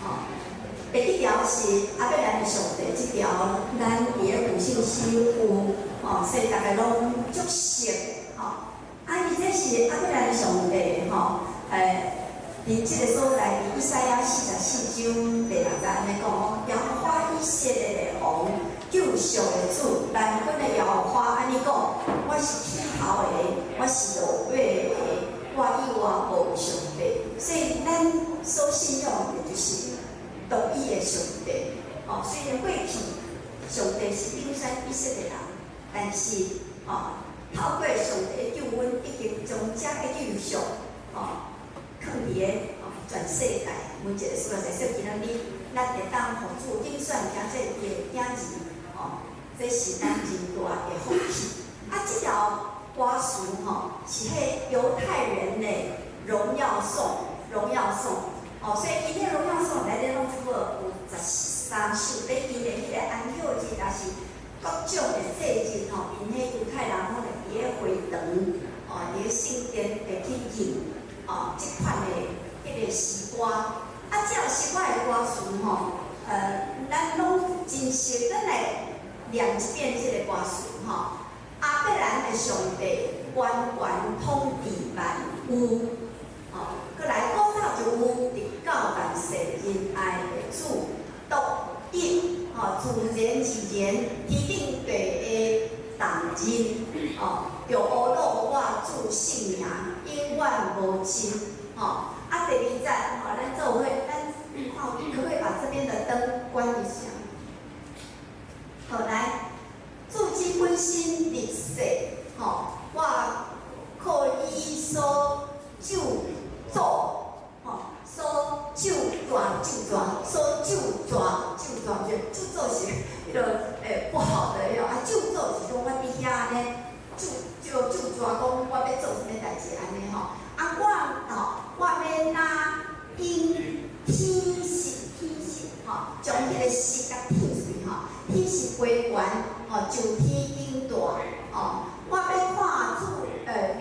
吼。第一条是阿伯兰的上帝，这条咱伫咧古信息有吼，所以大家拢足熟吼。伊这是阿伯兰的上帝吼，伫即个所在，伫以赛亚44章第6节安尼讲哦，耶和华以色列的王，救赎的主，但阮的耶和华安尼讲，我是起头的，我是落尾的，我以外无上帝。所以咱所信仰的就是独一的上帝。哦，虽然过去上帝是顶选以色列人，但是透过上帝的救恩，已经将这个救赎放伫咧全世界每一个所在。所以今仔日咱会当互主顶选行这个影子，这是咱真大的福气。这条歌词是迄犹太人的荣耀颂，荣耀颂。所以伊迄荣耀颂内底拢差不多有13首，咧伊的迄个安息日，也是各种的节日因迄犹太人拢会伫咧会堂，伫咧圣殿会去吟，即款的迄个诗歌。这个诗歌的歌词咱拢真熟，咱来念一遍即个歌词阿伯兰的上帝，完全统治万有。过来古早就有伫教万世仁爱的主，独一自然自然，天顶地的同仁，着乌落我主信仰，永远无尽。第二节咱做伙，咱可不可以把这边的灯关一下？好，来，主基本心立世，我靠伊所救助，所救是迄个不好的救助是讲我伫遐安尼救助讲我要做什么代志安尼我要拿因天时将迄个时甲天水天时归元就天应大我要看主美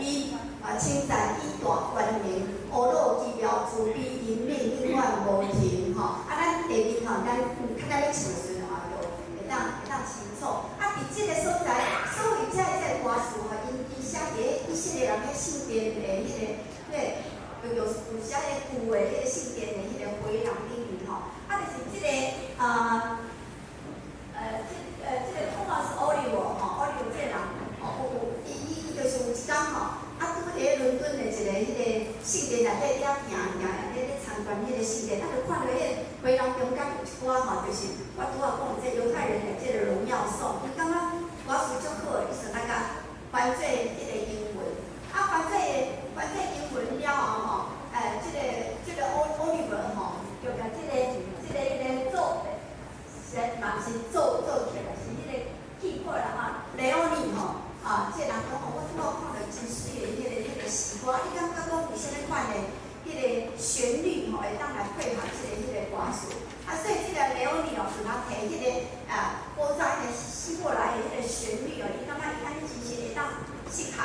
称赞伊大权能，乌落奇妙慈悲，因命永远无停咱下面咱较早要唱时就会当清楚。伫即个所在，所以这个歌词因写伫以色列人迄圣殿的有写迄旧的迄个圣殿的迄个回廊顶面就是即个即个Thomas Oliver 这人伊就是有一天拄伫伦敦的一个迄个圣殿内底行咧参观迄个圣殿，就看到迄个回廊中间有一寡就是我拄仔讲即犹太人的即个荣耀颂，伊感觉歌词足好的，伊就大家翻做迄个英文，翻做英文了后即个 Oliver 就甲即个做嘛是做起来，是迄个气魄啦雷欧尼即个人讲我拄仔看到真水的迄个诗歌，你感觉讲有啥物款的迄个旋律会当来配合迄个歌词，所以即个雷欧尼就拿摕迄个古早迄个希伯来的迄个旋律你感觉伊安尼真是会当适合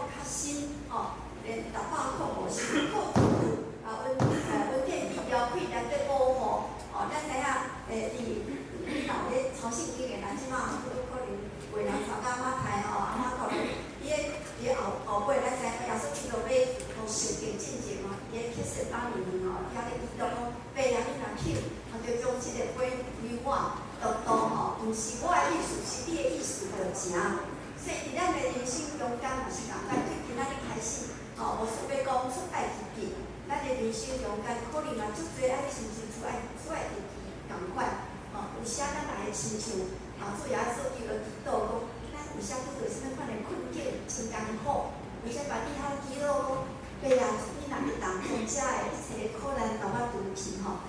较新哦，连600块50块文件资料可以来做保护哦。咱知影你若咧抄圣经的人，即马可能为人传到马太吼，可能伊后尾咱知影耶稣基督要从圣经进前哦，伊咧启示当里面哦，遐咧伊讲爸啊，你若捡，就将即个杯与我吼，毋是我的意思，是你的意思就成。所以伫咱的人生中间嘛是共款，对今仔日开始吼，无想要讲出爱自己，咱的人生中间可能嘛足侪爱亲像出爱自己共款。有时咱来亲像主耶稣基督祈祷讲，咱有时拄着啥物款的困境，真艰苦。有时把你遐祈祷讲，爸啊，你若会当将遮的一切的苦难甲我除去吼，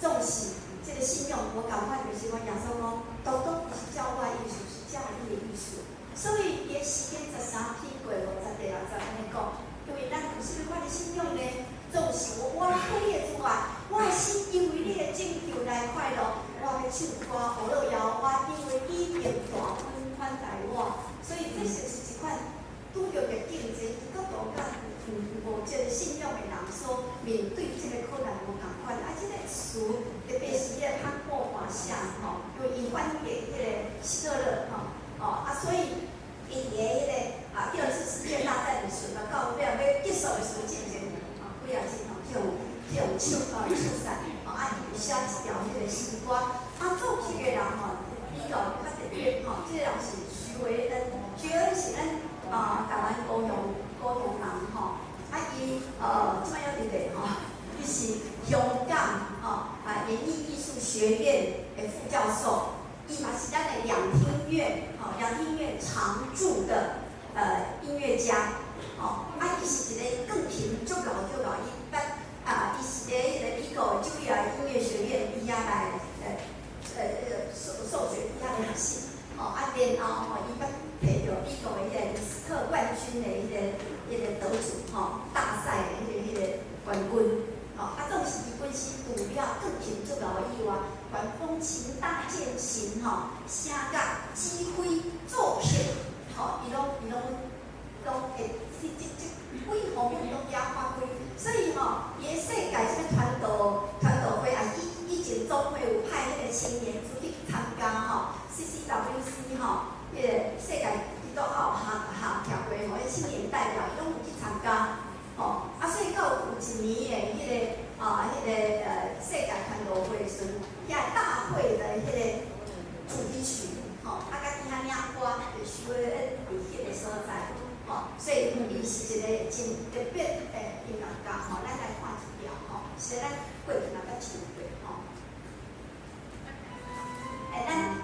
总是这个信仰无共款，就是讲耶稣讲，都不是照我的意思，是照你的意思。所以伊的时间13天过50日60安尼讲，因为咱有啥物款的信仰呢？总是我喺你的之外，我的心因为你的拯救来快乐。我要唱歌，我要摇我，因为你并大恩款待我，所以这就是一款拄着嘅竞争，伊个度甲无这个信仰的人所面对这个困难无共款。这个词特别是迄个潘国华写吼，因为伊反映迄个希特勒所以伊伫迄个第二次世界大战的时候，到尾要结束的时候，进前几啊字这种手散伊写一条迄个诗歌，做这个人比较特别这个人是徐维恩，徐维恩是咱台湾高雄人伊即摆要伫咧伊是香港演艺艺术学院的副教授，伊嘛是咱的两厅院常驻的音乐家伊是一个更品足老，伊是咧迄个美国茱莉亚音乐学院伊遐来受学伊遐来学习然后伊捌摕到美国的迄个李斯特冠军的迄个得主大赛的迄个冠军总是伊本身除了更品足老以外，还风琴、大键琴声乐、指挥、作曲伊拢会几方面拢遐发挥，所以伊的世界什么团导会以前总会有派迄个青年出去参加CCWC 迄个世界基督教协会迄青年代表，伊拢有去参加所以到有一年的迄个世界团导会时，遐大会的迄个主题曲甲伊遐领歌，就徐维恩伫迄个所在。所以伊是一个真特别的音乐家咱来看一条是咱过去那个唱过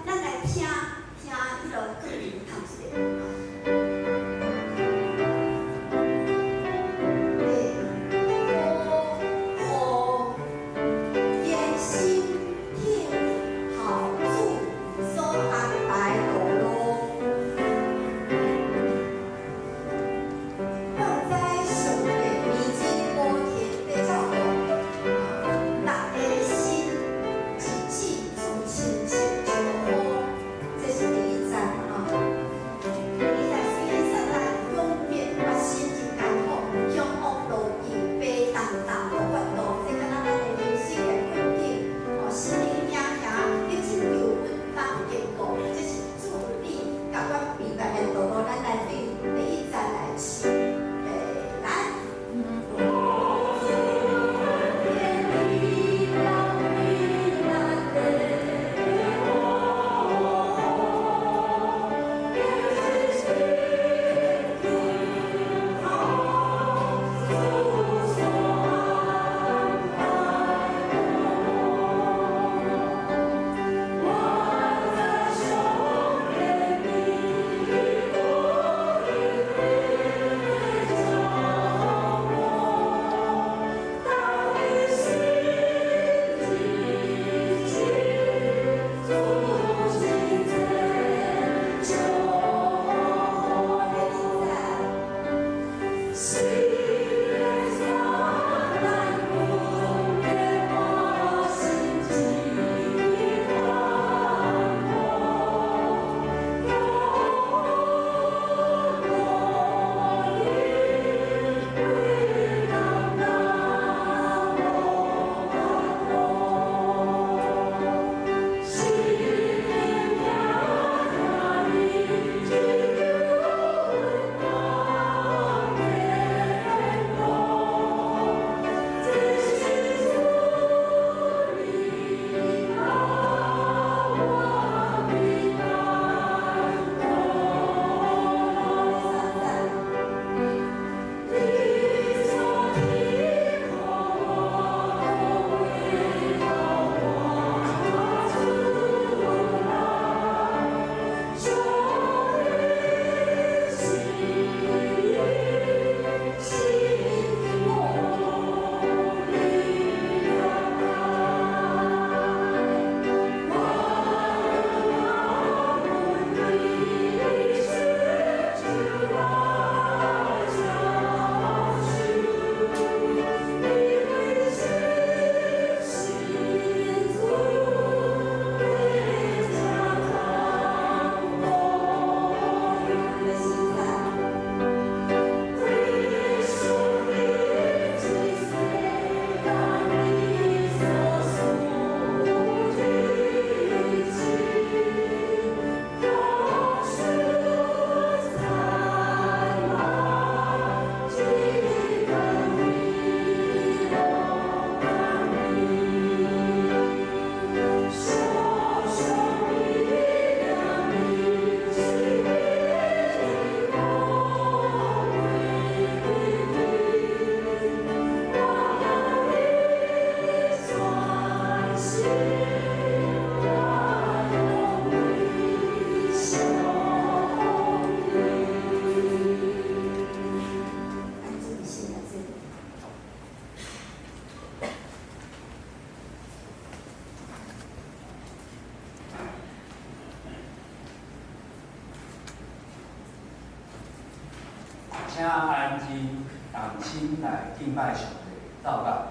咱来听迄个歌名，唱一个。安静，同心来敬拜上帝，祷告。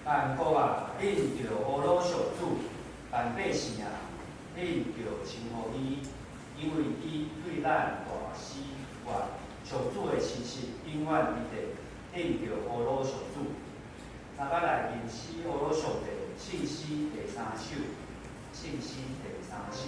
万国啊，恁着阿罗上主，万百姓啊，恁着称呼伊，因为伊对咱大施愿，上主的信息永远伫地，恁着阿罗上主。咱甲来认识阿罗上帝信息第三首，信息第三首。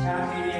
请起立。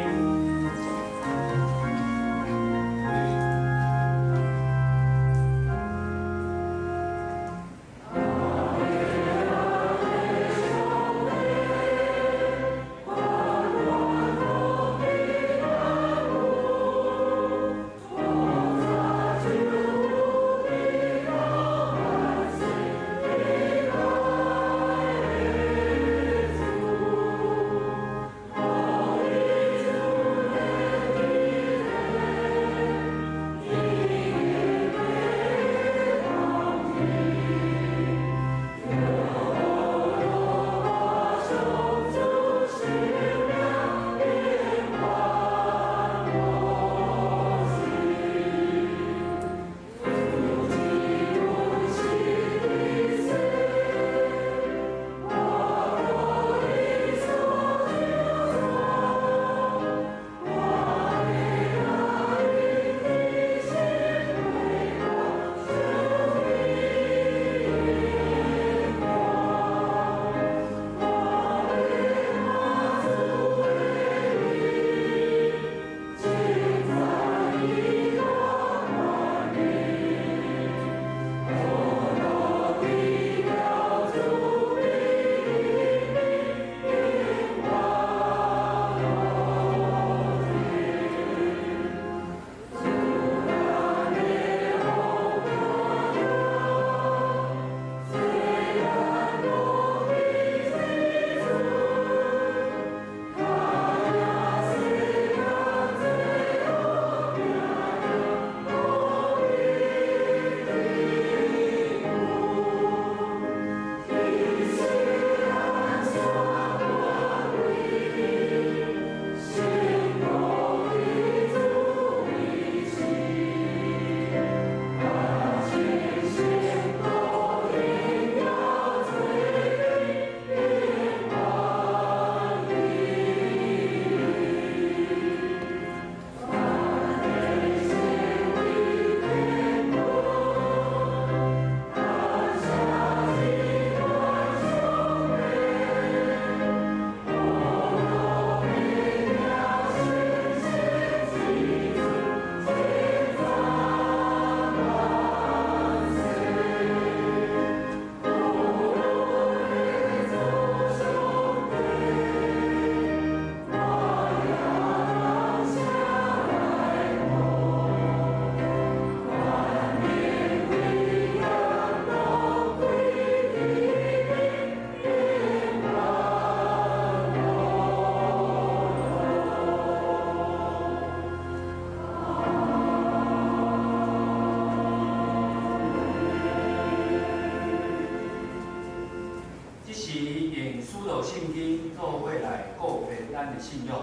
做圣经做伙来告别咱的信仰。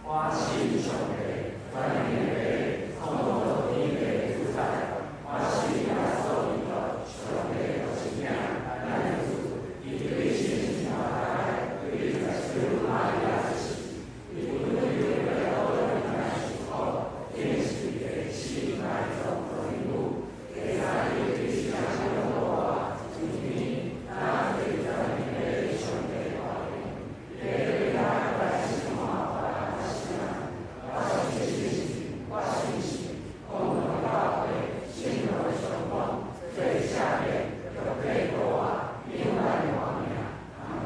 我信上帝，全能的创造天地主宰。我信耶稣基督，上帝的生命，咱的主，伊对信心爱，对耶稣爱也是，伊对对的道理也是好，天是的信爱中的领悟，给咱的信仰的话，今天咱对全能的上帝保佑，给咱百姓话话信仰，我信信，我信信，共同教会。信仰的曙光，最下面就被国啊，永远王命。阿门。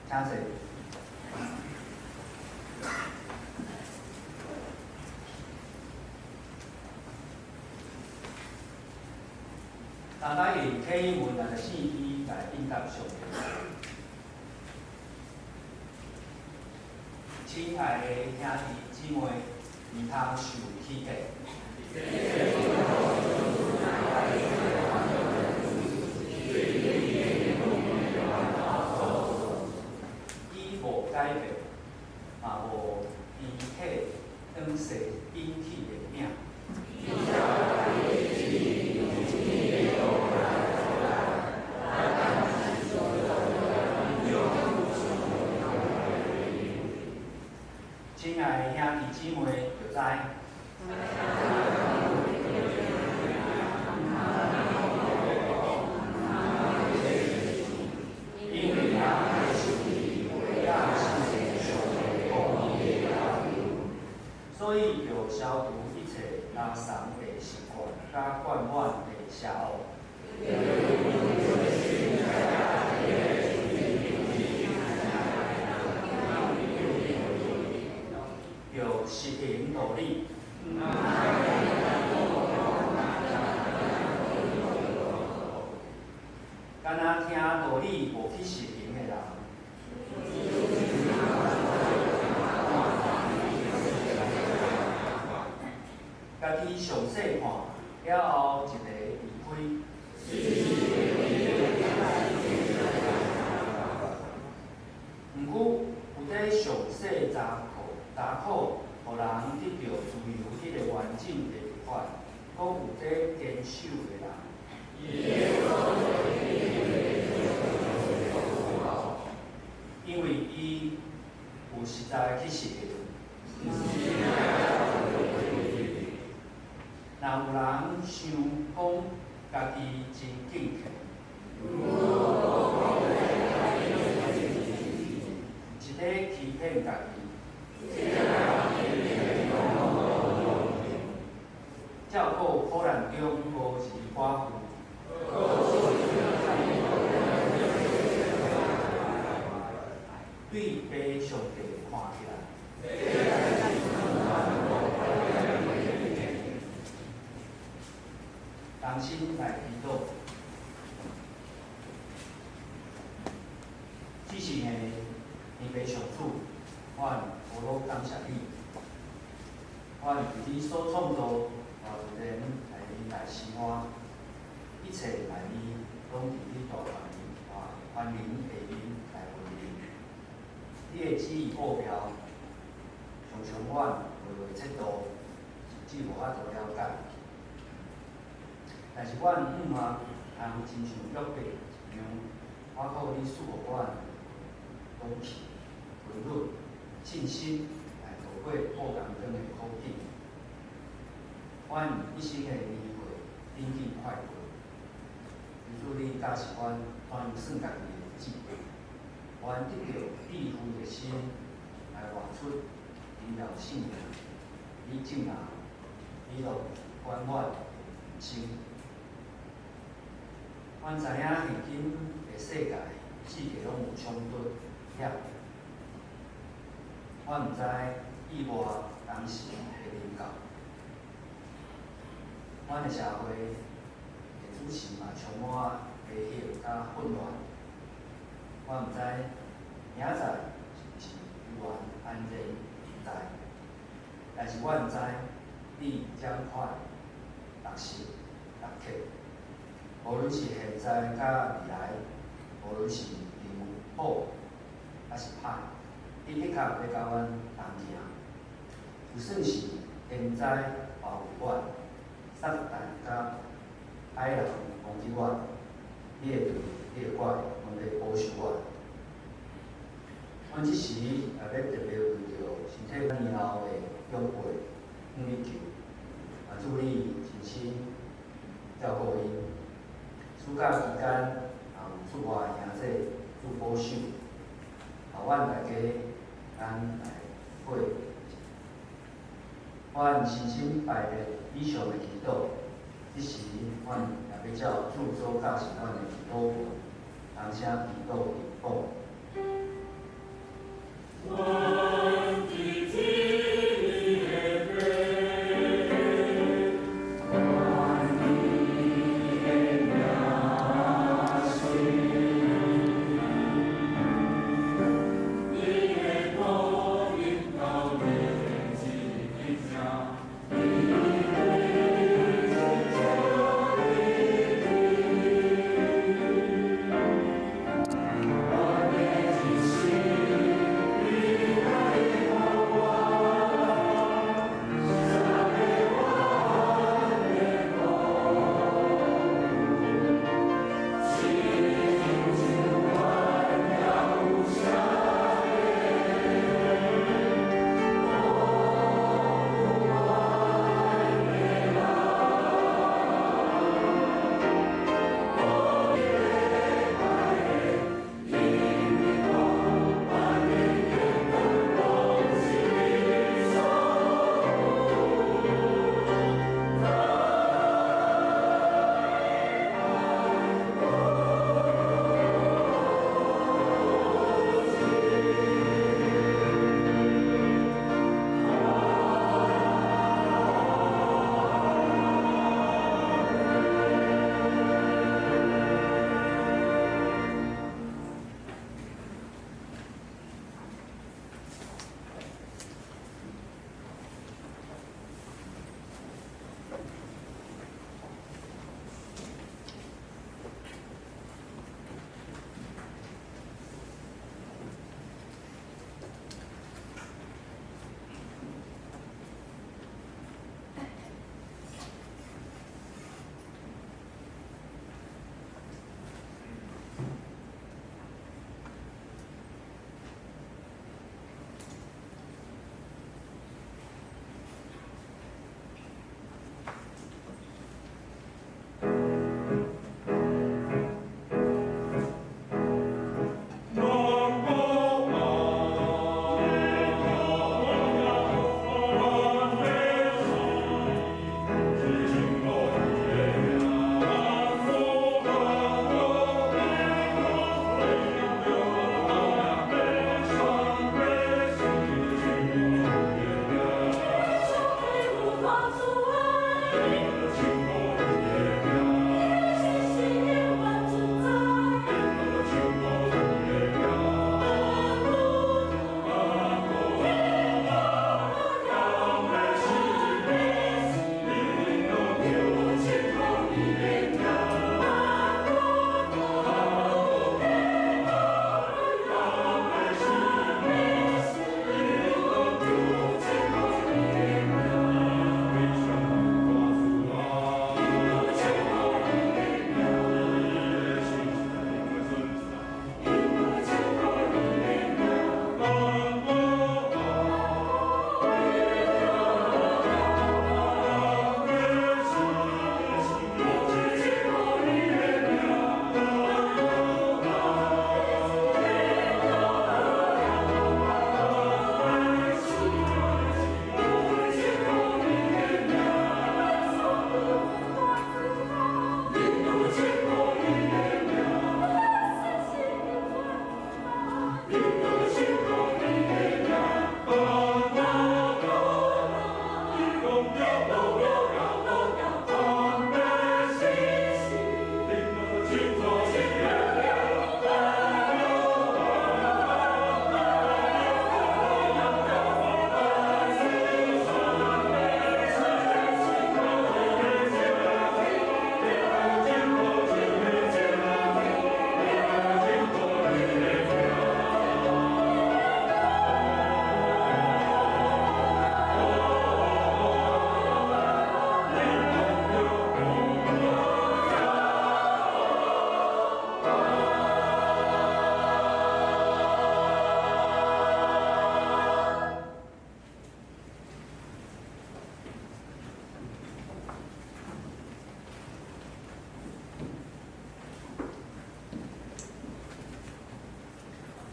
请坐。大家用启文来圣经来应答上帝。亲爱的兄弟姊妹，唔通受欺骗。伊无改变，嘛无遗体当世引起的命。亲爱的兄弟姊妹，就知。所以要消除一切垃圾的习惯，甲惯犯的邪恶。要实行道理。敢若听道理无去实行的人。家己详细看了后，一个离开。毋过，有在详细查考，互人得到自由迄个完整的律法，阁有在坚守的人。因为伊有实在去实行。若有人想讲家己真敬虔，一个欺骗家己，照顾苦难中无是寡妇，对被上帝看起来。同心来祈祷，只是呢，天父上主，阮无落感谢你，阮伫你所创造大自然来生活，一切来你拢伫你大宽仁下面来运营。你的旨意目标，常常阮微微测度，甚至无法度了解。但是阮毋嘛通亲像约伯一样，我靠你赐予阮勇气、温润、信心来度过破工长的苦境。阮一生的年岁紧紧快过，求主你加持阮专算家己的志，阮得到智慧的心来活出你了信仰，你正人，你落管阮人生。阮知影现今的世界，四界拢有冲突遐，我毋知意外当时会临到，阮的社会的主持嘛充满危险甲混乱，我毋知明仔载是不是永远安全在，但是我毋知你将快落实落刻。无论是现在甲未来，无论是良好还是歹，伊的确要甲阮同行，就算是天灾保护阮，撒旦甲歹人攻击阮，你会对你会怪，拢会保守阮。阮即时也要特别为着身体年老的长辈向你求，祝你真心照顾因。暑假期间也有出外行说做保守，阮大家咱来过。阮诚心拜列以上的祈祷，即时阮也要照主所教示阮的祈祷文，同声祈祷祈祷。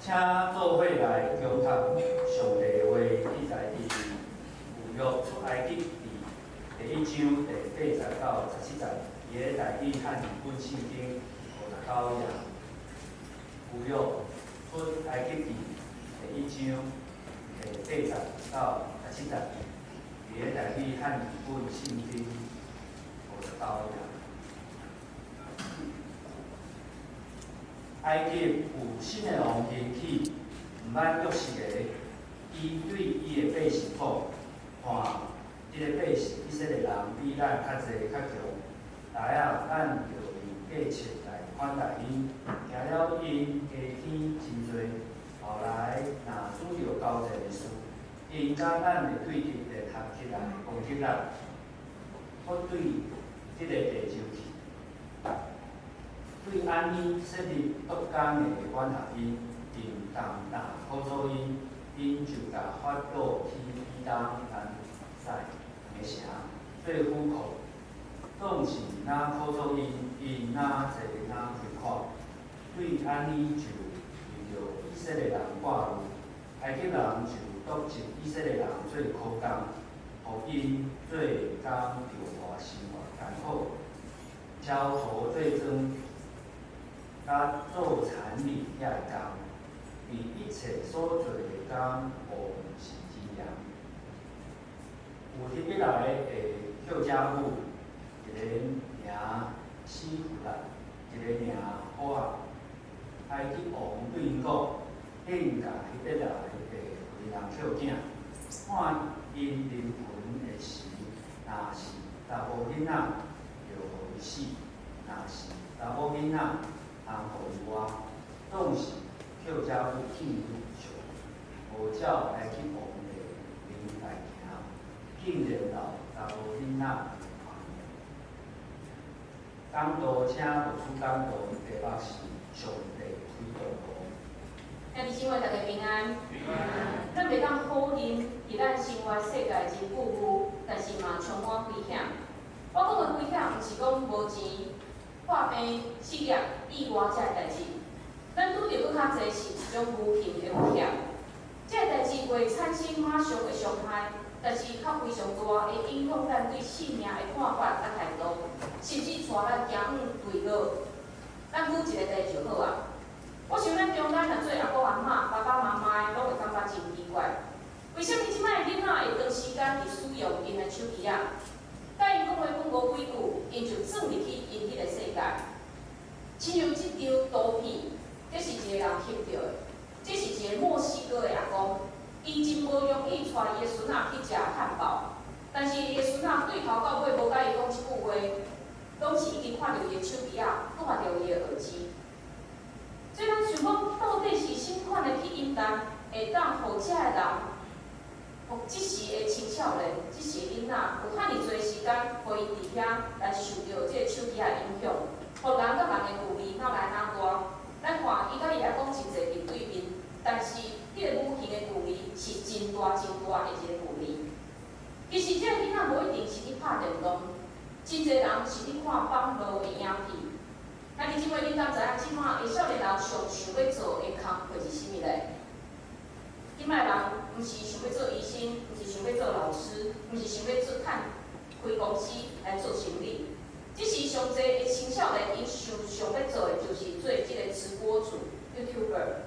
请做伙来共读上帝的话，记载伫旧约出埃及第1章第80到17节，伊个代志汉语本圣经59页。旧约出埃及第1章第80到17节，伊个代志汉语本圣经59页。埃及有新的王兴起，毋捌约瑟个，伊对伊的百姓讲，看，即个百姓以色列人比咱较济较强，来啊，咱就用计策来款待因，行了因加添真多，后来若拄着交战的事，因甲咱的对敌会合起来攻击咱，我对即个地就去。对安尼设立独工的管辖因，并重大口诉因，因就甲法老去以东南西个城做虎口，总是哪口诉因哪坐哪开阔。对安尼就遇着以色列人挂入，埃及人就督责以色列人做苦工，互因做工着大生活艰苦，焦土做庄。甲做产业遐个工，比一切所做的工无是真样。有翕起来的客家母，一个名西弗拉，一个名好啊。埃及王对因讲，应甲翕起来的为人客囝，看因灵魂的时，若是查某囡仔，就互伊死；若是查某囡仔，通互伊活，总是客家母敬伊上，无照埃及王的灵来行，竟然留查某囡仔讲道请牧师讲道，题目是上帝开道路。兄弟姊妹，大家平安。咱袂当否认，伫咱生活世界真富裕，但是嘛充满危险。我讲的危险，毋是讲无钱、破病、失业、意外遮个代志。咱拄着搁较侪是一种无形的威胁。遮个代志袂产生马上的伤害，但是较非常大，会影响咱对性命的看法甲态度，甚至带咱行远对路。咱举一个例就好啊。我想咱中间若做阿公阿嬷、爸爸妈妈的，拢会感觉真奇怪。为什么即摆囡仔会长时间伫使用因的手机啊？甲因讲话讲无几句，因就转入去因迄个世界。亲像即张图片，这是一个人翕到的，这是一个墨西哥的阿公，伊真无容易带伊的孙仔去食汉堡，但是伊的孙仔对头到尾无甲伊讲一句话，拢是已经看到伊的手机啊，看到伊的耳机。所以咱想讲，到底是什款的去引导，会当互遮个人，互即时的青少年、即时囡仔，有遐尼侪时间，互伊伫遐来受到即个手机的影响，互人甲人的距离哪来哪大？咱看伊甲伊来讲真侪面对面，但是迄个无形的距离是真大真大的一个距离。其实即个囡仔无一定是去拍电动，真侪人是去看网络的影片。兄弟姊妹，恁敢知影即摆的少年人上想要做的工课是啥物咧？即摆人毋是想要做医生，毋是想要做老师，毋是想要做开公司来做生意。即是上侪的青少年，因想要做的就是做即个直播主 YouTuber。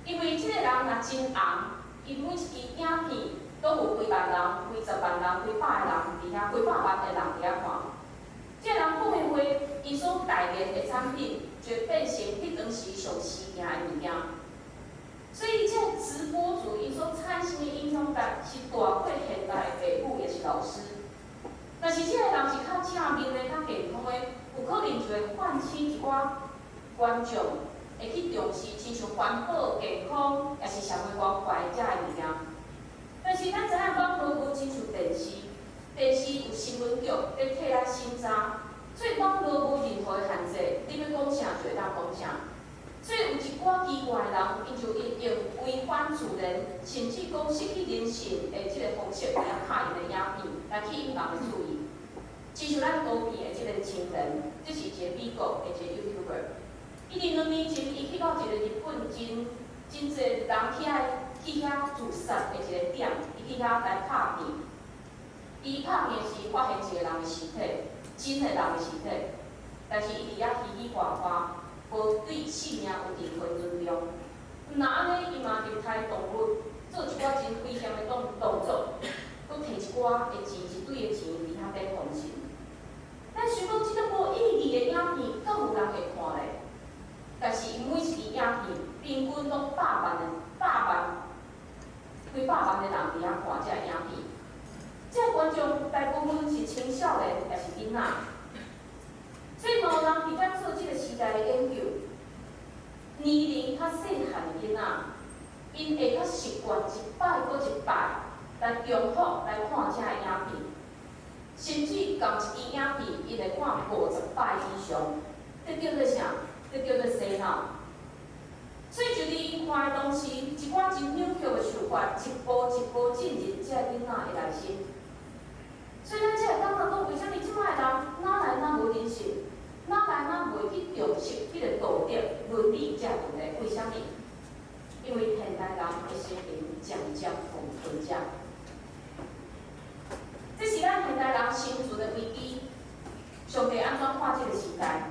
因为即个人若真红，伊每一支影片都有几万人、几10万人、几百个人伫遐，几百万个人伫遐看。即个人讲的话，伊所代言的产品，就变成迄当时上时行的物件。所以，这个直播主伊所产生的影响力是大过现代的父母也是老师。但是，这个人是较正面的、较健康的，有可能就会唤起一寡观众会去重视，亲像环保、健康，也是社会关怀遮个物件。但是，咱知影网络无亲像电视。电视有新闻局咧替咱审查，所以网络无任何限制，你要讲啥就会当讲啥。所以有一寡奇怪的人，因就应用违反自然，甚至讲失去人性的即个方式来拍因的影片，来去引人的注意。亲像咱图片的即个情人，这是一个美国的一个 YouTuber。伊伫2年前，伊去到一个日本真真侪人去遐自杀的一个点，伊去遐来拍片。伊拍片时发现一个人的尸体，真的人的尸体，但是伊伫遐稀稀哗哗，无对性命有任何尊重。那安尼，伊嘛就杀动物，做一寡真危险的动作，佮摕一寡的钱，一堆的钱伫遐变奉神。咱想讲，即个无意义的影片，敢有人会看咧？但是伊每一支影片，平均拢几百万的人伫遐看这影片。这观众大部分是青少年，也是囡仔，所以无人伫遐做即个时代的研究。年龄较细汉的囡仔，因会较习惯一摆搁一摆来重复来看这影片，甚至共一支影片，伊会看50摆以上。这叫做啥？这叫做洗脑。所以就伫因看的同时，一寡真扭曲的想法，一步一步进入这囡仔的内心。所以咱才会感觉讲，为虾米即摆的人哪来哪无人性，哪来哪袂去重视迄个道德、伦理这问题？为虾米？因为现代人的心灵渐渐崩溃者，这是咱现代人生存的危机。上帝安怎看这个时代？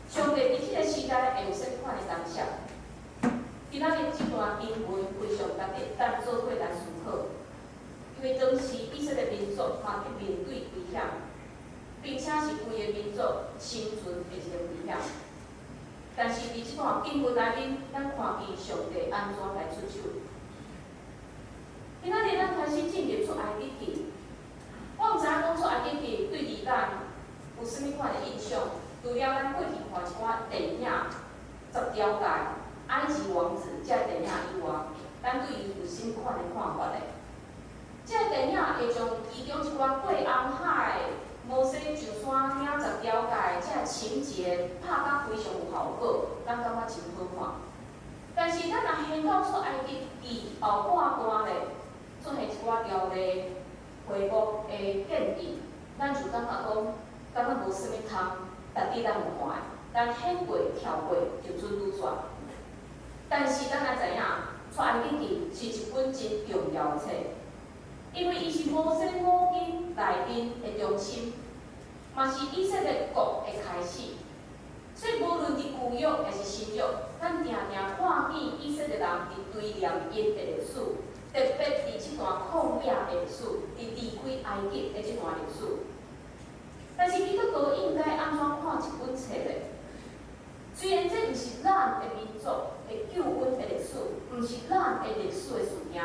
上帝伫这个时代会有啥款的感想？今仔日这段经文非常值得咱做伙来思考。因为当时以色列民族嘛去面对危险，并且是规个民族生存的一个危险。但是伫即段经文内面，咱看见上帝安怎来出手。今仔日咱开始进入出埃及记，我毋知影讲出埃及记对伫咱有啥物款的印象？除了咱过去看一寡电影《10条街》《埃及王子》这电影以外，咱对伊有啥物款的看法咧？这电影会将其中一寡过红海、摩西上山领10条街这情节拍甲非常有效果，咱感觉真好看。但是咱若掀到出埃及记后半段咧，出现一寡条例、回目的建议，咱就感觉无啥物通值得咱有看的，咱掀过跳过就准拄煞。但是咱也知影，出埃及记是一本真重要的册。因为伊是摩西五经内面的中心，嘛是以色列国的开始。所以无论伫旧约还是新约，咱常常看见以色列人伫追念因的历史，特别伫即段抗野的历史，伫离开埃及的即段历史。但是基督徒应该安怎看一本册咧？虽然这毋是咱的民族的救恩的历史，毋是咱的历史的事件。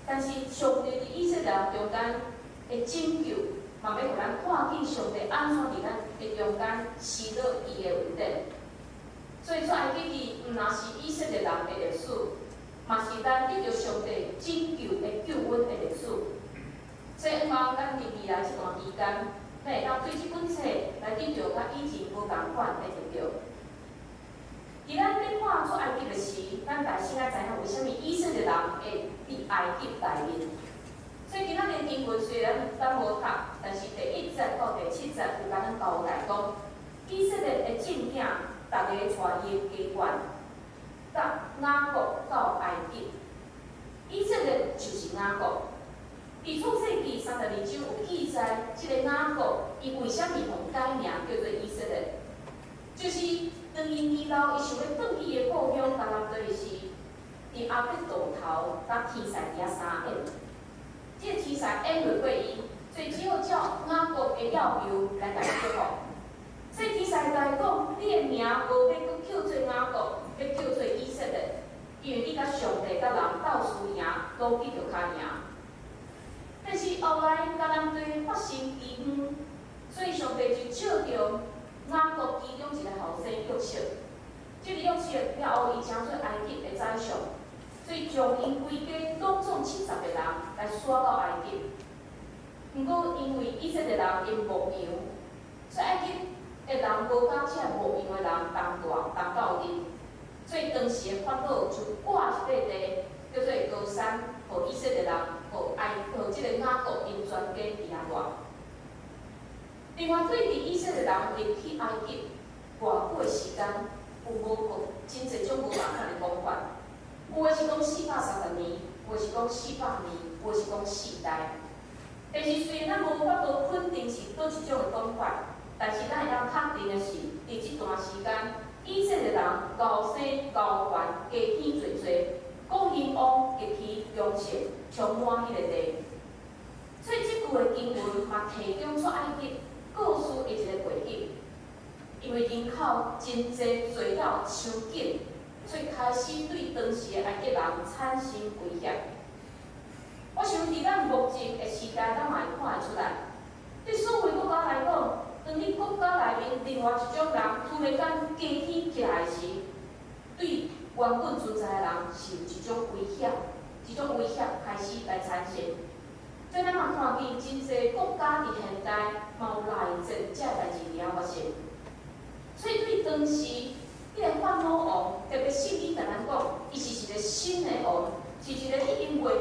但是上帝伫以色列人中间的拯救，嘛要互咱看见上帝安怎伫咱的中间施落伊的恩典。所以出埃及记毋但是以色列人的历史，嘛是咱得着上帝拯救的救恩的历史。所以希望咱伫未来这段期间，咱会当对这本册来得着甲以前无同款的得着。伫咱咧看出埃及的时，咱大先仔知影为虾米以色列人会伫埃及内面。所以今仔日经文虽然咱无读，但是第1节到第7节有甲咱交代讲，以色列的正囝，逐个带伊的家眷，甲雅各到埃及。以色列就是雅各。伫创世纪32章有记载，即个雅各伊为虾米互改名叫做以色列？就是当因年老，伊想要转去伊的故乡迦南地时，伫阿伯渡头，甲天使伫遐相演。即个天使演落过伊，所以只好照雅各的要求来甲伊祝福。所以天使甲伊讲：你的名无要搁叫做雅各，要叫做以色列，因为你甲上帝甲人斗输赢，都记着较赢。但是后来迦南地发生饥荒，所以上帝就照着雅各其中一个后生约瑟，这个约瑟了后，伊成做埃及的宰相，所以将因规家拢总70个人来徙到埃及。毋过因为以色列人因牧羊，所以埃及的人无甲这牧羊的人同到阵，所以当时的法老就挂一块地叫做高山，互以色列人，互即个雅各因全家伫遐住。另外，对伫以色列人入去埃及偌久的时间，有真侪种无共款的讲法。有诶是讲430年，有诶是讲400年，有诶是讲4代。但是虽然咱无法度肯定是倒一种诶讲法，但是咱会当确定诶是，伫即段时间，以色列人高生高悬，家天济济，国兴旺，极其丰盛，充满迄个地。所以即句诶经文嘛提供出埃及故事的一个背景，因为人口真济，做了伤紧，所以开始对当时的埃及人产生威胁。我想伫咱目前的时代，咱嘛会看得出来，对所有国家来讲，当你国家内面另外一种人突然间家天起来时，对原本存在的人是有一种威胁，一种威胁开始来产生。所以咱嘛看见真济国家伫现代嘛有内战遮代志伫遐发生。所以对当时迄个法老王，特别圣经甲咱讲，伊是一个新的王，是一个已经为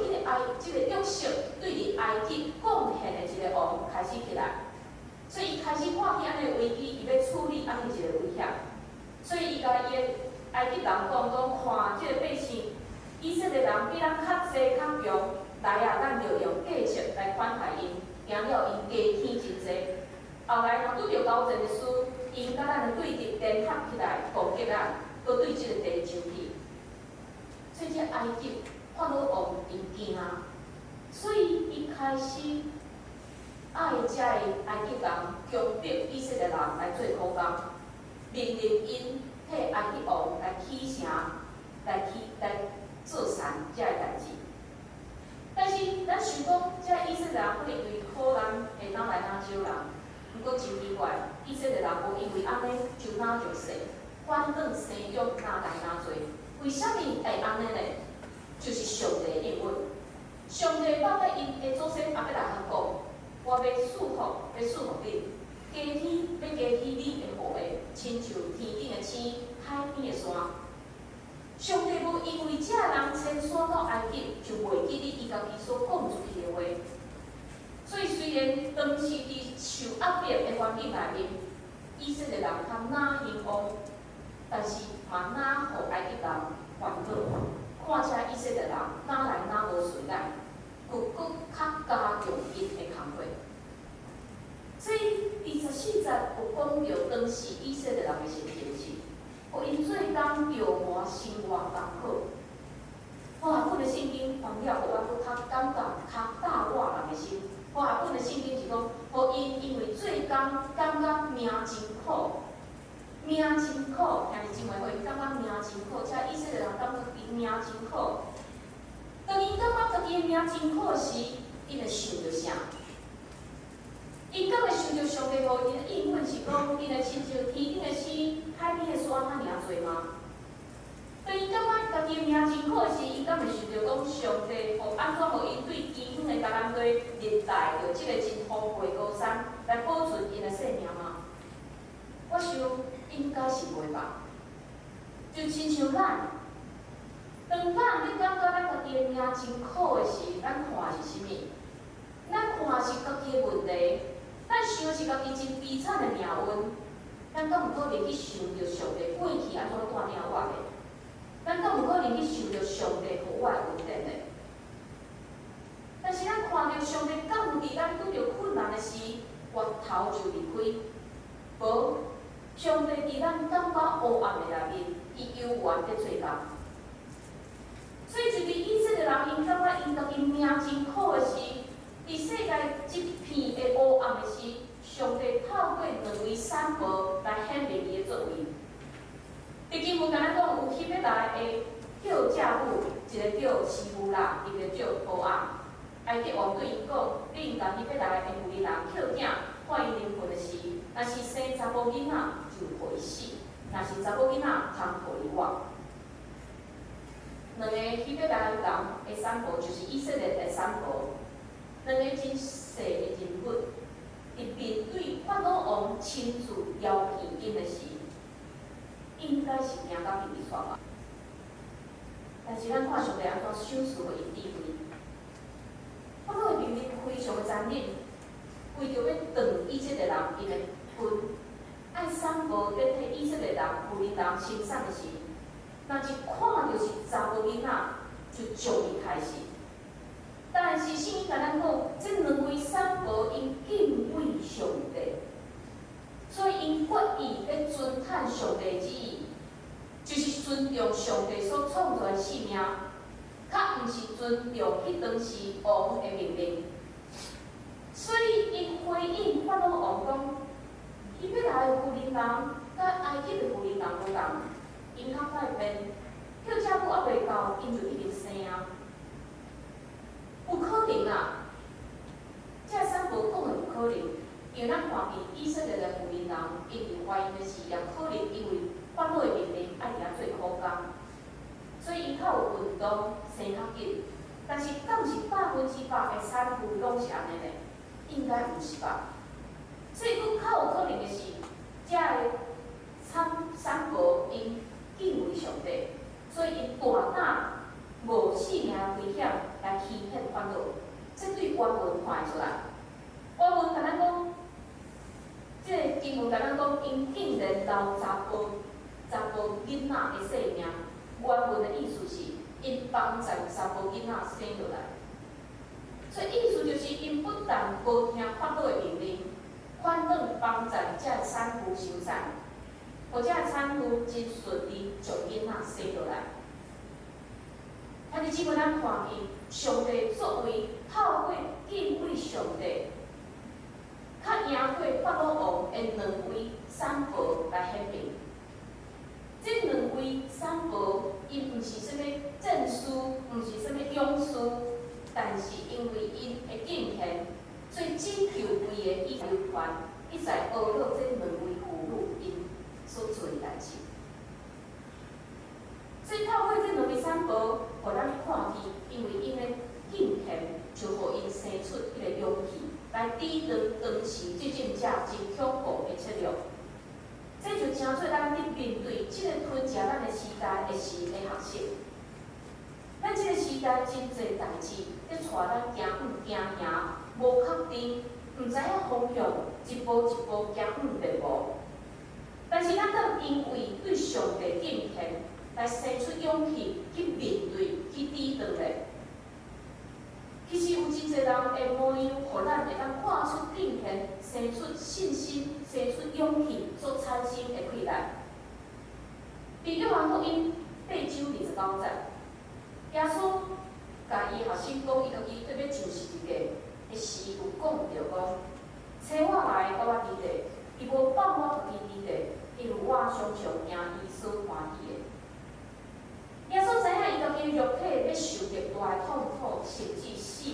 即个约瑟对伫埃及贡献的一个王开始起来。所以伊开始看见安尼危机，伊要处理安尼一个威胁。所以伊甲伊的埃及人讲看即个百姓，以色列人比咱较济较强。来啊，咱就用计策来款待因，行了因家天真济。后来若拄着交战的事，因甲咱的对敌联合起来攻击咱，搁对即个地上去。所以这埃及法老王因惊，所以伊开始爱遮的埃及人强迫以色列人来做苦工，命令因替埃及王来起城，来做善遮的代志。但是，咱想讲，遮以色列人可能因为苦难会当来当少人，毋过真奇怪，以色列人无因为安尼就哪就死，反倒生育哪来哪多。为什么会安尼呢？就是上帝的应允。上帝放在因的祖先阿伯来讲，我要祝福你，家天要加添你的福的，亲像天顶的星，海边的山。上帝无因为这人迁徙到埃及，就袂记得伊家己所讲出去的话。所以虽然当时伫受压迫的环境内面，以色列人较哪兴旺，但是嘛哪互埃及人烦恼。看遮以色列人哪来哪无顺眼，佫较加强因的工作。所以24节有讲到当时以色列人的情形是。互因做工着磨生活艰苦。我下本的圣经翻了，互我佫较感觉较大我人的心。我下本的圣经是讲，互因为做工感觉命真苦，命真苦，兄弟姊妹会感觉命真苦。遮以色列人感觉因命真苦。当因感觉家己的命真苦时，因会想着啥？因敢会想着上帝互因的应允是讲，因会亲像天顶的星、海边的山遐尔多吗？当因感觉家己的命真苦时，因敢会想着讲，上帝互安怎互因对基本的橄榄堆热带着即个真丰富的高山来保存因的性命吗？我想应该是袂吧。就亲像咱，当咱咧感觉咱家己的命真苦的时，咱看的是啥物？咱看的是家己的问题。咱想的是家己真悲惨的命运，咱敢有可能去想着上帝过去安怎带领我的？咱敢有可能去想着上帝互我的恩典的？但是咱看着上帝敢有伫咱拄着困难的时，越头就离开？无，上帝伫咱感觉黑暗的内面，伊永远在做工。所以，就伫以色列人因感觉因家己命真苦的时，伫世界一片的黑暗的时，上帝透过两位产婆来显明伊的作为。伫经文甲咱讲，有希伯来的叫嫁妇，一个叫西布拉，一个叫波阿。埃及王对伊讲：你甲希伯来的妇人捡囝，看伊灵魂的时，若是生查某囡仔，就互伊死；若是查某囡仔，通互伊活。两个希伯来人的产婆，就是以色列的产婆。两个真细的人物，伫面对法老王亲自邀见因的时，应该是惊到鼻涕吧。但是咱看上帝安怎赏赐互因智慧。法老的命令非常的残忍，为着要断以色列人因的根，爱产婆在替以色列人、妇人人生产的时，若一看就是查某囡仔，就将伊开始。但是圣经甲咱讲，这两位产婆因敬畏上帝，所以因决意要遵趁上帝旨意，就是尊重上帝所创造的生命，较毋是尊重迄当时王的命令。所以因回应法老王讲，伊要来的妇人人，甲埃及的妇人人无同，因较快变，叫这母还袂到，因就已经生啊。有可能啊，这产婆讲的有可能，因为咱看见以色列的妇人人，因伫怀孕的时也可能因为法老的命令爱伫遐做苦工，所以伊较有运动，生较紧。但是敢是100%的产妇拢是安尼呢？应该毋是吧？所以佫较有可能的是，这个产婆因敬畏上帝，所以因大胆无性命危险来欺骗法老。这对原文看会出来。原文甲咱讲，这个经文甲咱讲，因竟然留查甫囡仔的性命。原文的意思是，因帮助查甫囡仔生落来。所以意思就是因不但无听法老的命令，反倒帮助这个产妇生产，或者产妇真顺利将囡仔生落来。但是，即摆咱看见上帝作为透过敬畏上帝，较赢过法老王的两位产婆来显明。这两位产婆，因毋是啥物证书，毋是啥物勇士。但是因为因的敬虔，所以拯救规个以色列团，一直学了这两位妇女因所做的代志。所以透过这两位产婆，互咱看见，因为因的敬虔，就互因生出迄个勇气，来抵挡当时执政者真恐怖的策略。这就真做咱伫面对这个吞食咱的时代的时的学习。咱这个时代真侪代志，要带咱行远行赢，无确定，毋知影方向，一步一步行远袂无。但是咱当因为对上帝敬虔，来生出勇气去面对、去抵挡咧。其实有真侪人会模样，互咱会当看出敬虔，生出信心、生出勇气所产生的快乐。伫约翰福音8章29节。耶稣甲伊学生讲，伊家己特别就是一个的时有讲着讲，找我来，甲我伫地，伊无放我家己伫地，因为我常常赢伊所欢喜的。耶稣知影伊家己肉体要受着大的痛苦，甚至死，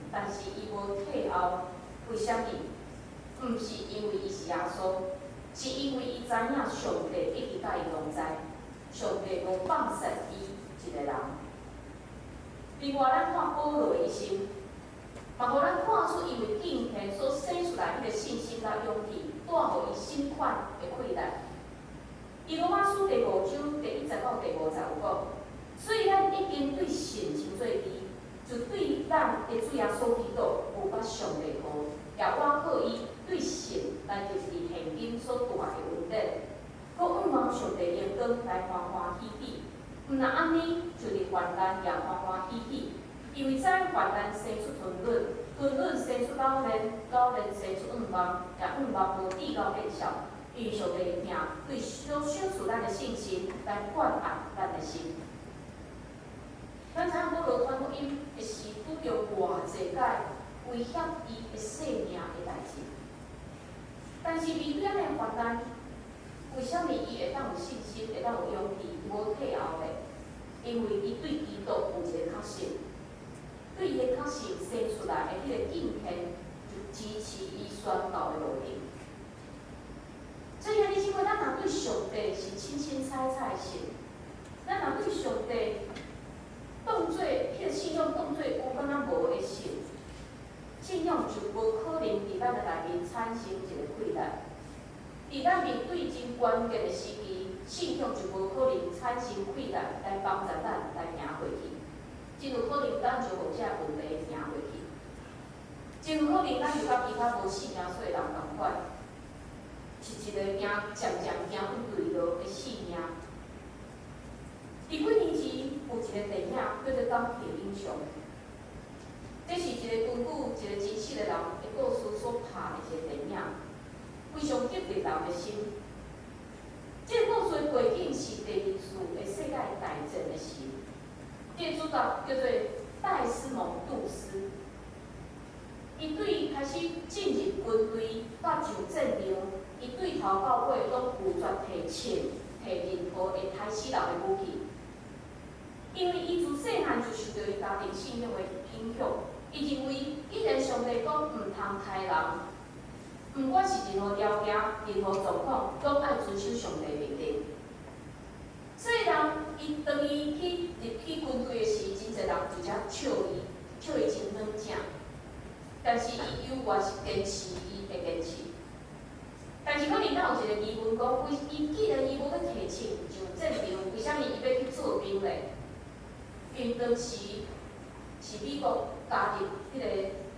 但是伊无退后。为什么？毋是因为伊是耶稣，是因为伊知影上帝一直甲伊同在，上帝无放失伊一个人。另外，咱看保罗的一生，嘛互咱看出因为敬虔所生出来迄个信心甲勇气，带互伊心款的快乐。伊罗马书第5章第1节到第5节有讲，虽然已经对神真做义，就对咱的主耶稣基督有捌上帝好，也我靠伊对神来就是现今所带的恩典，搁仰望上帝荣光来欢欢喜喜。毋若安尼，就是患难也欢欢喜喜，因为知患难生出吞忍，吞忍生出老练，老练生出仰望，也仰望无至高见效。因为上帝的名对所小处咱的信心来灌压咱的心。咱知影保罗传福音的是拄着偌济解威胁伊的性命的代志，但是面对咱的患难，为什么伊会当有信心，会当有勇气？无退后咧，因为伊对基督有一个确信，对伊的确信生出来的迄个敬虔，就支持伊宣告的路径。所以，你即摆咱若对上帝是清清彩彩的信，咱若对上帝当做迄个信仰当做有敢若无的信，信仰就无可能伫咱的内面产生一个快乐。伫咱面对真关键的时期，信仰就无可能产生快乐来帮助咱来行过去，真有可能咱就互这问题行过去，真有可能咱就甲其他无信仰说的人同款，是一个渐渐行不对路的性命。有一个电影叫做《钢铁英雄》，这是一个根据一个真实的人的故事所拍的一个电影，非常激励人的心。这个故事的背景是第二次的世界大战的时，这个主角叫做戴斯蒙杜斯。伊对开始进入军队，到上战场，伊对头到尾拢拒绝提枪、提任何会杀死人的武器。因为伊自细汉就受到伊家庭信仰的影响，伊认为既然上帝讲毋通杀人，毋管是任何条件、任何状况，拢爱遵守上帝的命令。所以当伊入去军队的时，真侪人就只笑伊真软正。但是伊犹原是坚持伊会坚持。但是可能咱有一个疑问讲，伊既然伊无要提枪上战场，为虾米伊要去做兵咧？因为当时是美国加入迄个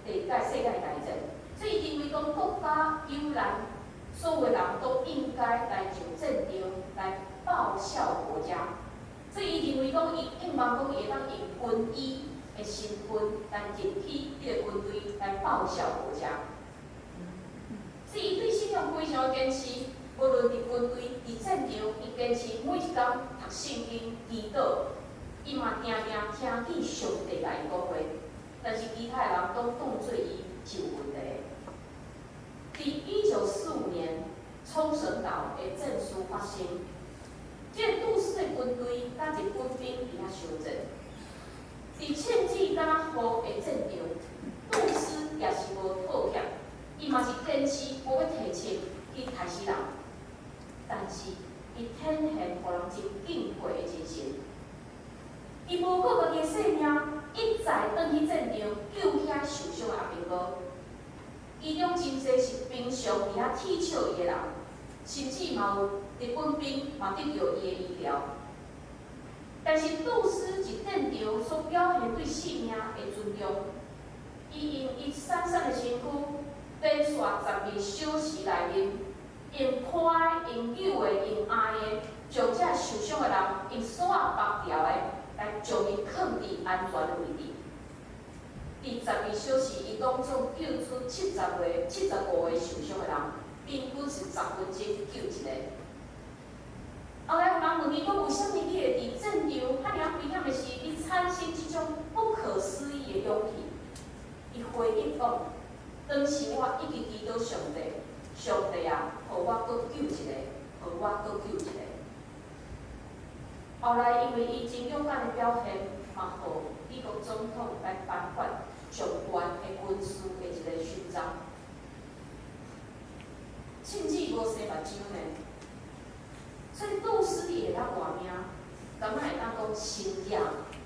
第二届世界大战，所以认为讲国家悠然，所有人都应该来上战场来报效国家。所以伊认为讲，伊希望讲伊会当用军医的身份来入去迄个军队来报效国家。所以伊对信仰非常坚持，无论伫军队、伫战场，伊坚持每一天读圣经、祈祷。伊嘛定定听见上帝来讲话，但是其他的人都当作伊是有问题。伫1945年，冲绳岛的战事发生，这个杜斯的军队甲日本兵伫遐相阵。伫堑壕打虎的战场，杜斯也是无妥协，伊嘛是坚持无要提枪去杀死人，但是伊展现互人真敬佩的精神。伊无顾家己的性命，一再转去战场救遐受伤的阿兵哥。其中真侪是平常伫遐铁笑伊的人，甚至嘛有日本兵嘛得到伊的医疗。但是杜斯伫战场所表现对性命的尊重，伊用伊瘦瘦的身躯，连续12小时内面，用拖的、用扭的、用压的，将这受伤的人用绳仔绑牢的。来将伊放伫安全的位置。第12小时，伊总共救出75个受伤的人，平均是10分钟救一个。后来有人问伊讲，为虾米你会伫战场遐尔危险的时，你产生这种不可思议的勇气？伊回应讲，当时我一直祈祷上帝，上帝啊，互我搁救一个，互我搁救一个。后来，因为伊真勇敢的表现，嘛，互美国总统来颁发上悬的军事的一个勋章，甚至无生目睭呢。所以杜斯伊会当活命，敢若会当讲新野，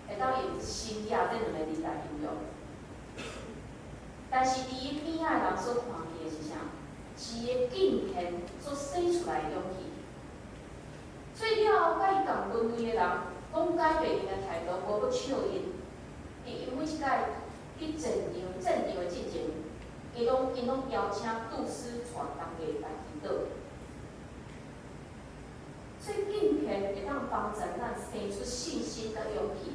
会当用新野这两个字来形容。但是伫伊边仔的人所看见的是啥？是伊的敬虔所生出来的勇气。所以了后，甲伊共军队的人，讲改变因的态度，无要笑因。因每一届去战场的进前，因拢邀请杜斯带大家来祈祷。所以敬虔会当帮助咱生出信心甲勇气。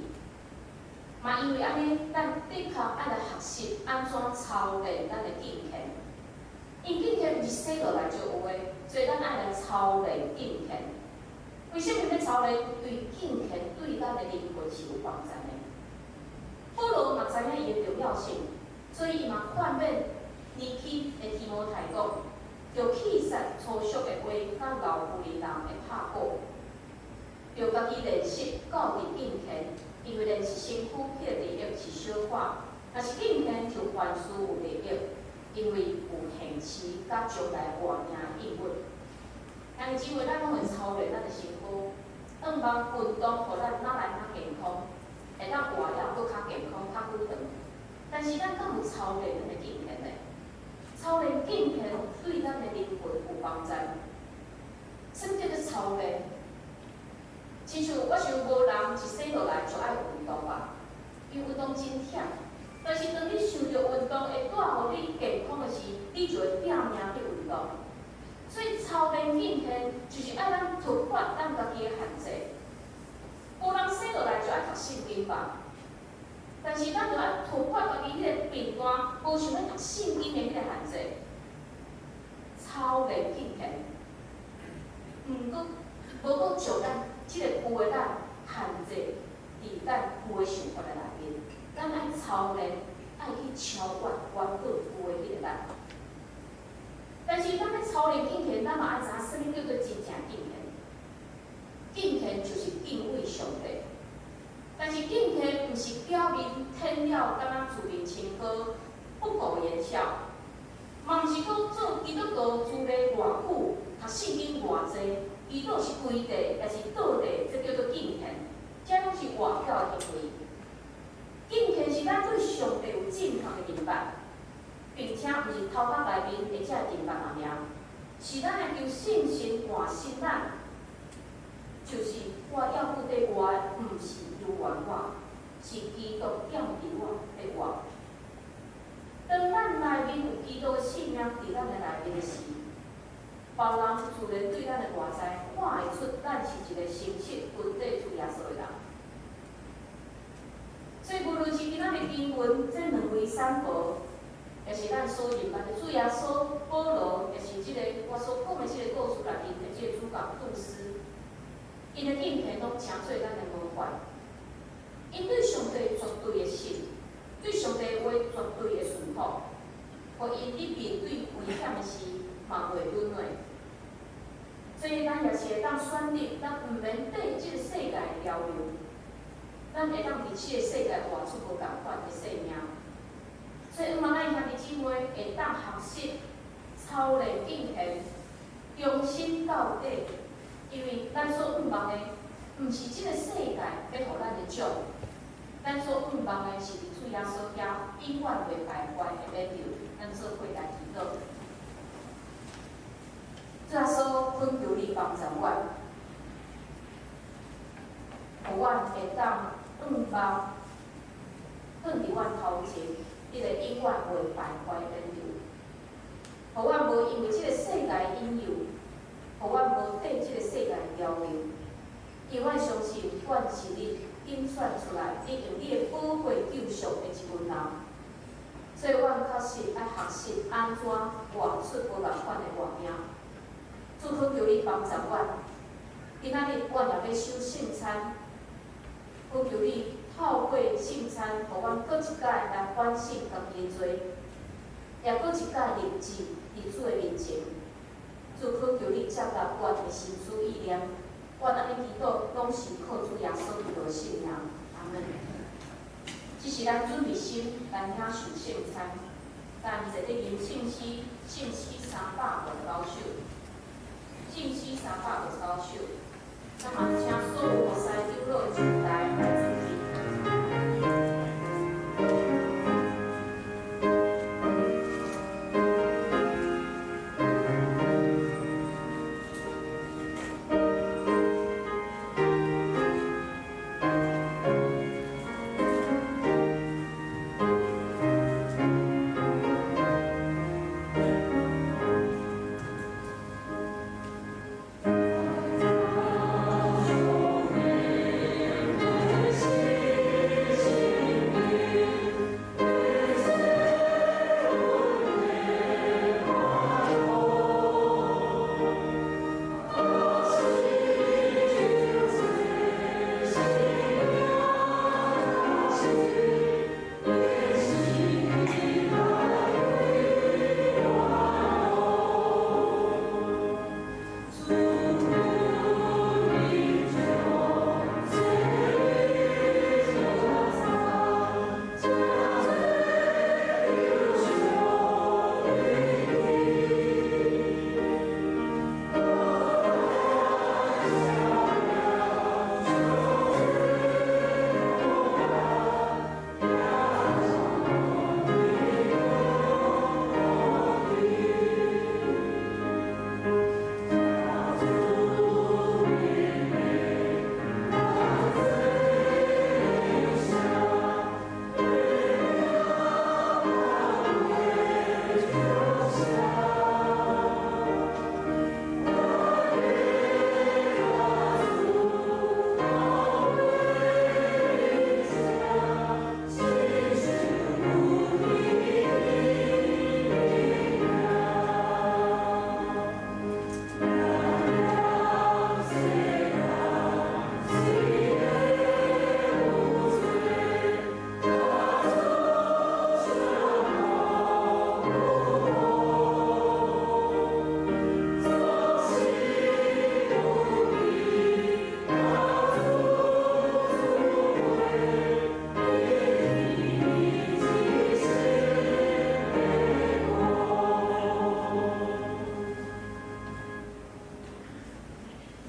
嘛，因为安尼，咱的确爱来学习安怎操练咱的敬虔。因敬虔毋是生落来就有的，所以咱爱来操练敬虔。为什么要操练？对敬虔对咱的灵魂是有帮助的。保罗嘛知影伊的重要性，所以伊嘛劝勉年轻的提摩太讲，着弃杀粗俗的话，甲老妇人的拍鼓，着家己练习教义敬虔，因为练习身躯迄个利益是小可，若是敬虔就凡事有利益，因为有现实甲将来活命应允。兄弟姊妹，咱拢会操练咱的身躯，运动，互咱哪来较健康，会当活了搁较健康、较久长。但是咱敢有操练咱的敬虔呢？操练敬虔对咱的灵魂有帮助。什么叫做操练？亲像我想无人一生落来就爱运动吧，因为运动真忝。但是当你想着运动会带互你健康的时，你就会拼命去运动。所以操练敬虔就是爱咱突破咱家己的限制。无人生落来就爱读圣经吧。但是咱就要突破家己迄个弊端，无想要读圣经的迄个限制，超练敬虔，无搁就咱即个旧的咱限制伫咱旧的生活的内面，咱爱操练，爱去超越原本旧的迄个咱。但是咱要操练敬虔，咱嘛爱知影什么叫做真正敬虔。敬虔就是敬畏上帝。但是敬虔毋是表面听了敢若自面清高、不苟言笑，嘛毋是讲做基督徒住咧偌久、读圣经偌济，伊倒是规地，也是倒地，这叫做敬虔。这拢是外表的行为。敬虔是咱对上帝有正确的认识，并且毋是头壳内面会只认识而尔，是咱会求圣神换心咱。就是我要不对我，毋是由原我，是基督点伫我的我。当咱内面有基督的信仰伫咱的内面的时，别人自然对咱的外在看会出咱是一个诚实、本地主耶稣的人。所以无论是今仔日经文这两位散步，也是咱所认捌的主耶稣、保罗，也是即个我所讲的即个故事内面的即个主角杜斯。因的敬虔拢诚做咱的模范，因对上帝绝对的信，对上帝的话绝对的顺服，互因伫面对危险的时嘛袂软弱。所以咱也是会当选择，咱毋免对即个世界的潮流，咱会当伫即个世界活出无共款的生命。所以，望咱兄弟姊妹会当学习操练敬虔，忠心到底。因为咱所仰望的，毋是即个世界要互咱的奖，咱所仰望的是伫主耶稣遐永远袂败坏的美妙，咱做伙来祈祷。主耶稣恳求你帮助阮，互阮会当仰望，放伫阮头前，迄个永远袂败坏的美妙，互阮无因为即个世界引诱。互阮无对即个世界潮流，因为阮相信，阮是你拣选出来，你用你的宝贵救赎的一群人，所以阮确实爱学习安怎活出无共款的活命。主恳求你帮助阮，今仔日阮也要守圣餐，恳求你透过圣餐，互阮搁一摆来反省家己的罪，也搁一摆立志伫主的面前。主恳求你接纳阮的心思意念，阮安尼祈祷，拢是靠主耶稣基督的信仰。阿门。这是咱准备心来领受圣餐，但21日信息359首，信息359首，那么请所有牧师长老前台来准备。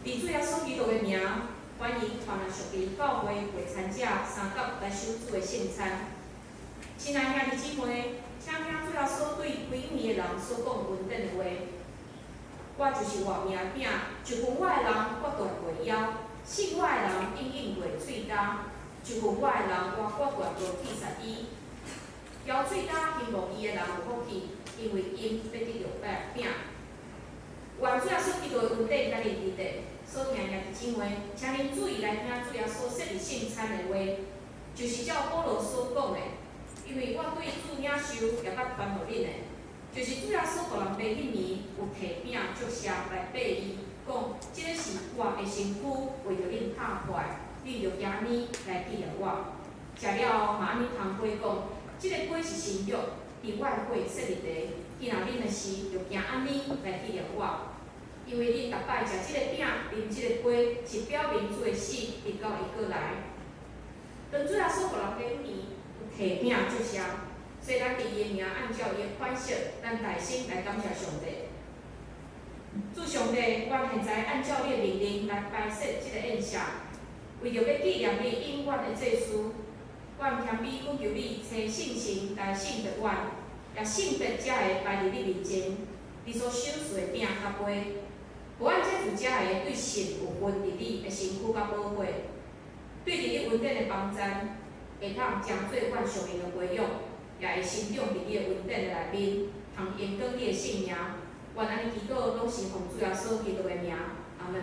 以主耶稣基督的名，欢迎传来属地教会会参者三角来守主的圣餐。亲爱兄弟姊妹，请听主耶稣对几面的人所讲稳定的话。我就是活命饼，一份我的人我断袂枵，信我的人永远袂喙焦，一份我的人我断无气杀伊。枵喙焦希望伊的人有福气，因为因要得着饼。愿主耶稣基督的恩典甲恁伫地，所听兄弟姊妹，请恁注意来听主耶稣设立圣餐的话，就是照保罗所讲的，因为我对主领受也捌传互恁的。就是主耶稣互人买迄年有摕饼祝谢来拜伊，讲即个是我的身躯，为着恁拍破，恁着行呢来纪念我。食了后嘛安尼通过讲，即个杯是新约，伫我的血设立地，既然恁的事着行安尼来纪念我。因为恁逐摆食即个饼，啉即个杯，是表明主的死，直到伊过来。当主耶稣互人买迄年有摕饼祝谢。所以咱伫伊的名，按照伊的款式，咱大心来感谢上帝。主上帝，阮现在按照你的命令来摆设即个宴席，为着要纪念你永远的祭司，阮谦卑恳求你找圣神来圣着阮，也圣别才会摆伫你面前。你所守护的饼甲杯，互阮这负才会对神有份伫你的身躯甲保护，对伫你稳定的帮赞，会通将做阮上面的培养。也会生长伫你的稳定的内面，通延长你的性命。愿安尼祈祷，拢是奉主耶稣基督的名，阿门。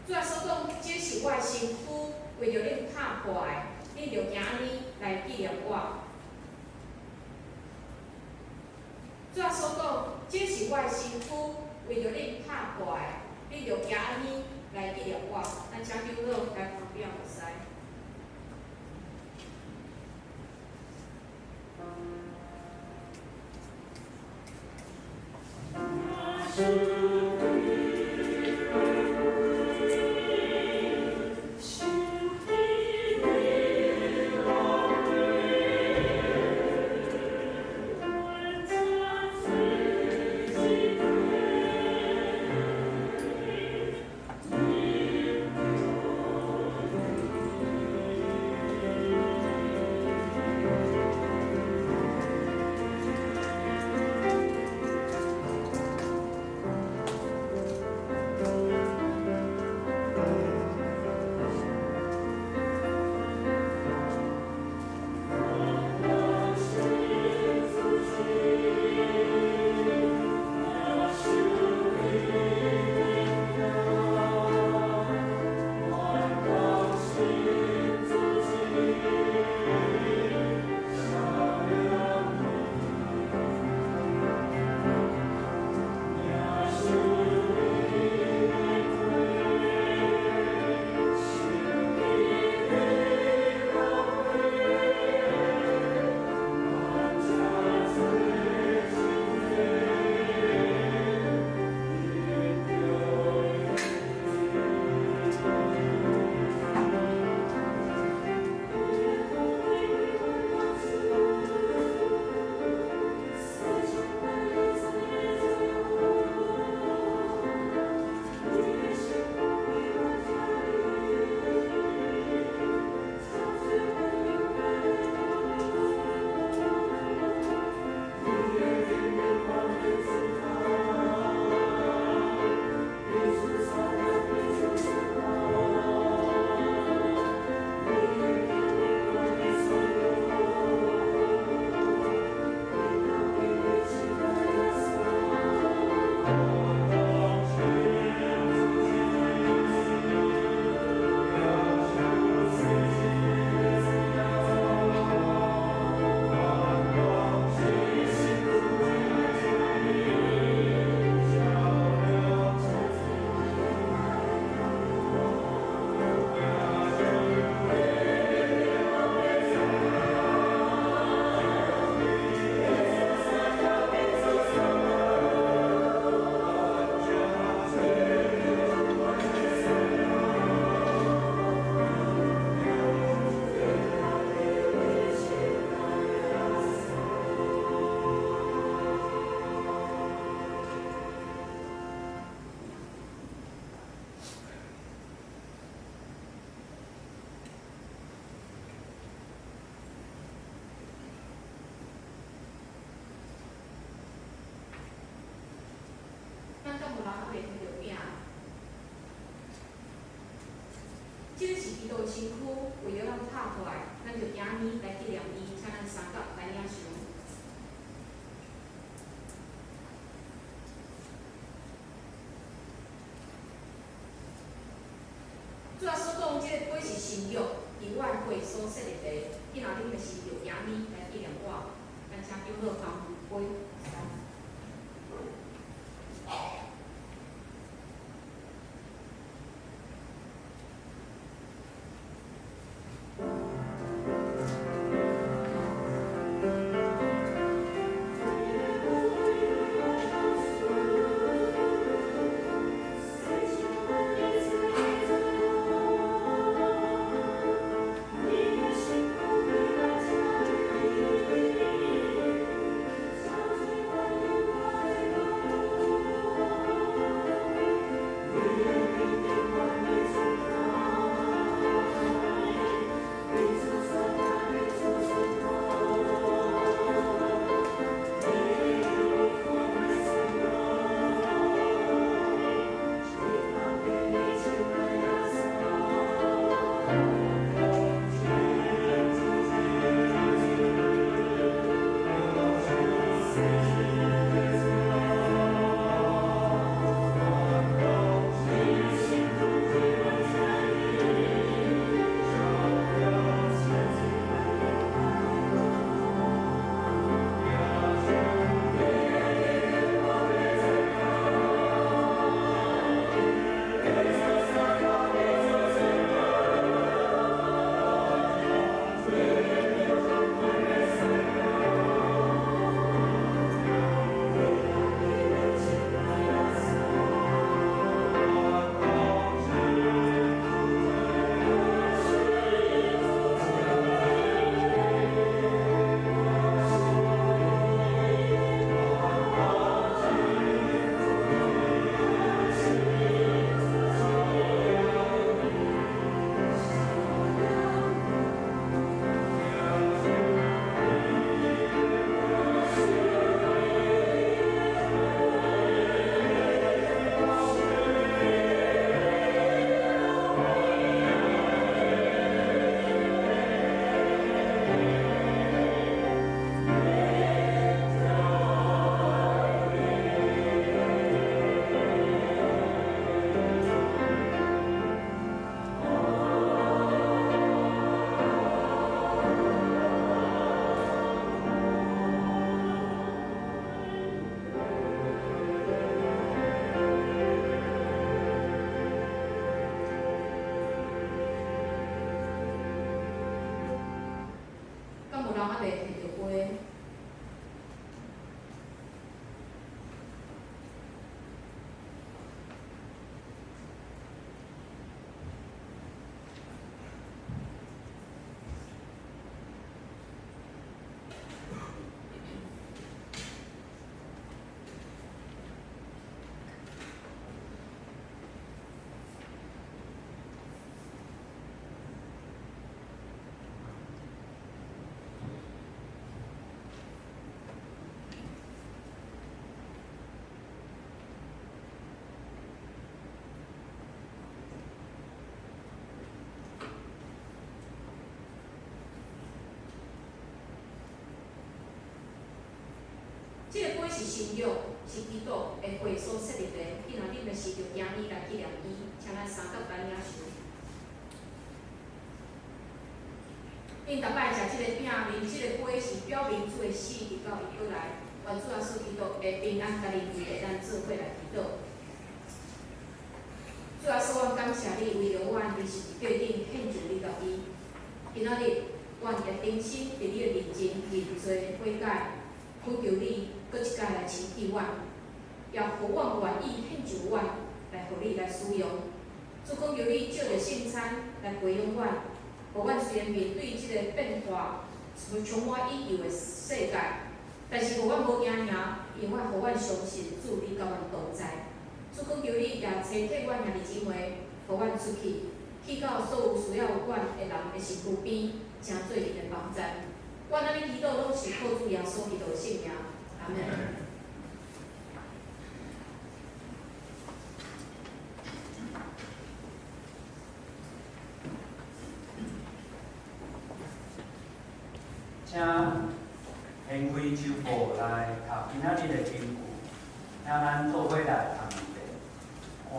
主耶稣讲，这是我的身躯，为着恁拍破的，恁着行安尼来纪念我。主耶稣讲，这是我的身躯，为着恁拍破的，恁着行安尼来纪念我。咱请长老来旁边落师。基督的身躯，为了咱拍出来，咱就今年来纪念伊，请咱三角来领受。主要所讲，即个杯是新约，伫阮会所设立的，今仔日就是着今年来纪念我，咱请长老帮杯。这个杯是新约，是基督的会所设立的，今仔日就是着今年来纪念伊，请咱三角来领受。因逐摆食即个饼，啉即个杯是表明主的死，直到伊倒来，愿主耶稣基督的平安甲恁为咱做伙来祈祷。主耶稣，阮感谢你，为着阮伫十字架顶献上你家己。今仔日，阮会重新伫你的面前认罪悔改，恳求你搁一摆来清气阮，也互阮愿意献上阮来互你来使用。主恳求你借着圣餐来培养阮，互阮虽然面对即个变化充满意义的世界，但是互阮无惊赢，因为互阮相信主你甲阮同在。主恳求你也差替阮兄弟姊妹，互阮出去到所有需要阮的人的身躯边，成做伊的帮助。阮安尼祈祷拢是靠主耶稣基督的圣名，阿门。请贤惠州部来读今仔日的经句，请咱做伙来读一遍。看，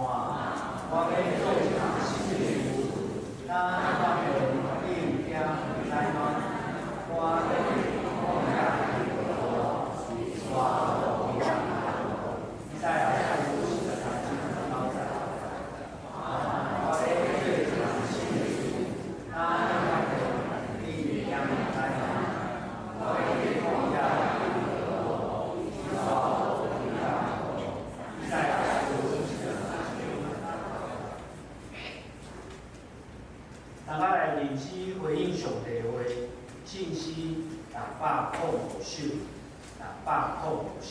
我要做一项新事，咱方面应听在哪？我放假我一样，以赛亚书40章9节。我要做一项新事，咱方面应听在哪？我放假以赛亚书大家来认真回应上帝的话，信息695首，695首。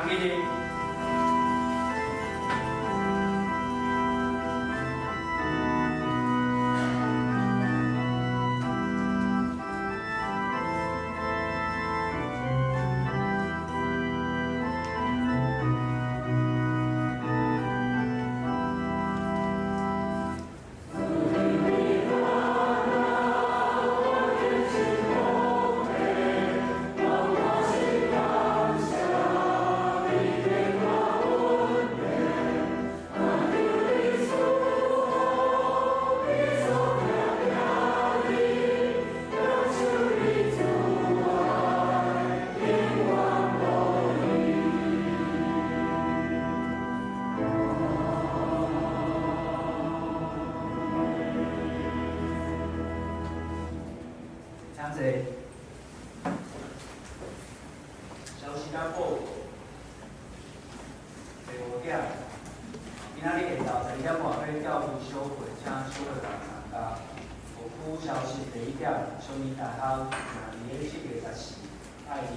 行起哩。请坐。消息较报告，第5点，今仔日下昼12点半要调离小会，请小会人参加。有区消息第1点，小年大学明日7月14日，爱离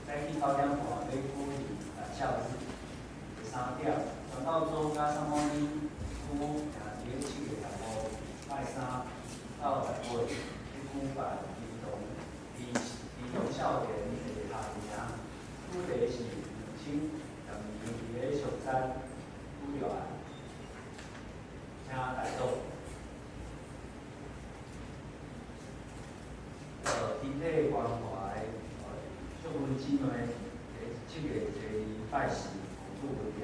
早起9点半要举行大校日。第3点，传道组甲三毛里区明日7月15日，拜三到10月举办儿童少年的夏令营，主题是2012年上山主要案，请大众。天体关怀祝福姊妹7月12拜四共主分调，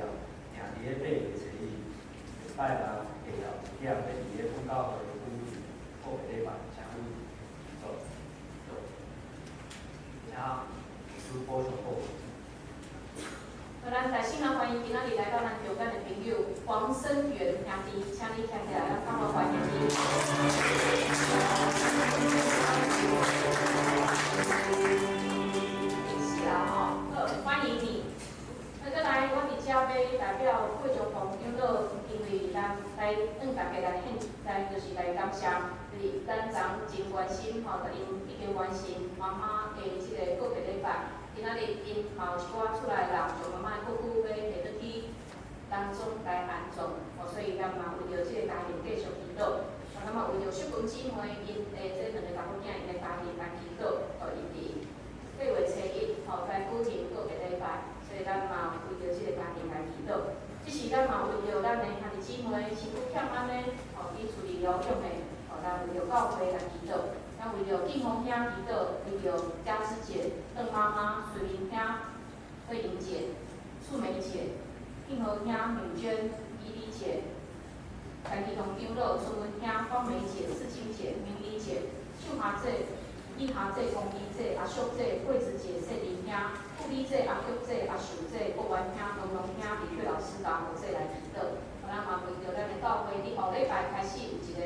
定伫咧8月12拜六下昼1点，要伫咧本教会举行告别礼拜，请你做。请主播上报。咱在新人欢迎今仔日来到咱中间的朋友黄生源兄弟，请你站起来，咱帮忙欢迎你。是啊，好，欢迎你。再来，我伫遮要代表贵州县长老，因为咱来大家来就是来感谢，就是咱昨真关心吼，甲因已经完成妈妈的即个告别礼拜。今仔日因嘛有一寡出来人，就妈妈的骨骨要摕倒去当中来安葬，所以咱嘛为着即个家庭继续祈祷。咱嘛为着淑群姊妹因的这2个查某囝因的家庭来祈祷，因伫8月初1来举行告别礼拜，所以咱嘛为着即个家庭来祈祷。即是咱嘛为着咱的兄弟姊妹身躯欠安尼，伊处理疗养的，咱为着教会来祈祷。咱为着敬红兄祈祷，为着嘉芝姐、邓妈妈、水玲兄、慧玲姐、素梅姐、敬红兄、美娟、依丽姐、台基同长老、春文兄、方梅姐、四清姐、明丽姐、秀华姐、义华姐、公义姐、阿秀姐、桂子姐、谢玲兄、傅丽姐、阿菊姐、阿秀姐、郭元兄、龙龙兄、李月老师等伙姐来祈祷。咱嘛为着咱的教会，伫后礼拜开始有一个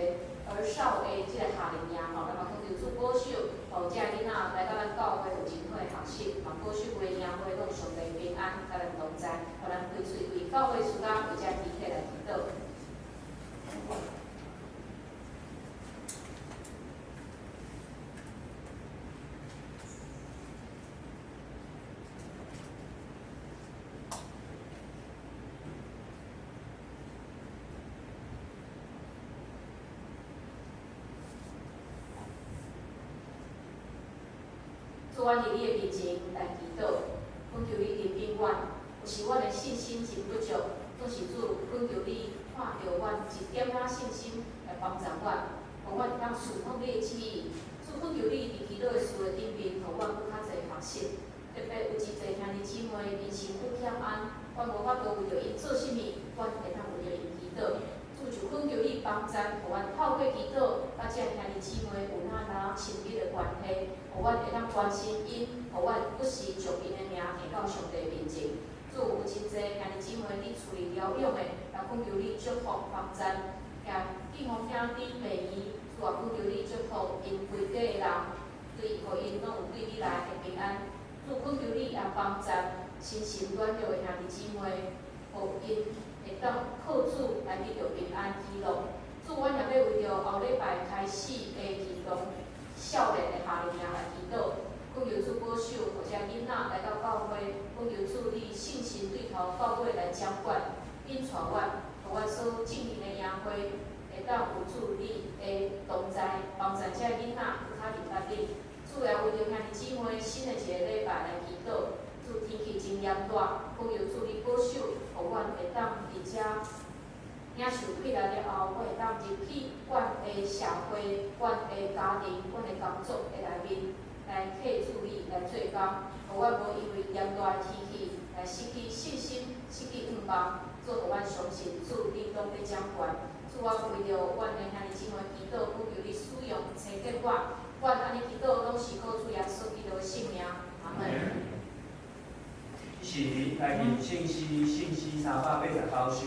儿少的即个夏令营，咱嘛讲求主保守，即个囡仔来到咱教会有真好的学习，嘛保守规营会拢上帝平安，甲咱同在，咱开喙为教会事工为遮集体来祈祷。主，我伫你的面前来祈祷，恳求你怜悯我，有时我的信心真不足，总是主恳求你看到我一点仔信心来帮助我，互我会当顺服你的旨意。主恳求你伫祈祷的事的顶面，互我更较侪学习。特别有真侪兄弟姊妹因身躯欠安，我无法度为着因做甚物，我会当为着因祈祷。主就恳求你帮助，互我透过祈祷，甲遮兄弟姊妹有咱亲密的关系。互我会当关心因，互我不时将因的名提到上帝面前。主有真侪兄弟姊妹伫厝里疗养的，也恳求你祝福帮助，也敬奉兄弟妹姨，主也恳求你祝福因规家的人，互因拢有对你来的平安。主恳求你也帮助心神软弱的兄弟姊妹，互因会当靠主来得到平安喜乐。主，我也要为着后礼拜开始的儿童少年的夏令营来祈祷，恳求主保守，或者囡仔来到教会，讲求主你信心对头到尾来掌管，引带阮，互阮所进行的营会，会当有主你的同在，帮助遮囡仔有较明白你。主要为着兄弟姊妹新的一个礼拜来祈祷，主天气真炎热，讲求主你保守，互阮会当伫遮领受起来了后，我会当入去阮的社会、阮的家庭、阮的工作的内面，来替主你来做工，互阮无因为炎热的天气来失去信心、失去盼望，做互阮相信主你拢在掌管。主我为着阮的兄弟姊妹祈祷，求求你使用找结我。阮安尼祈祷，拢是靠主耶稣基督的性命。阿门。是来念信息389首。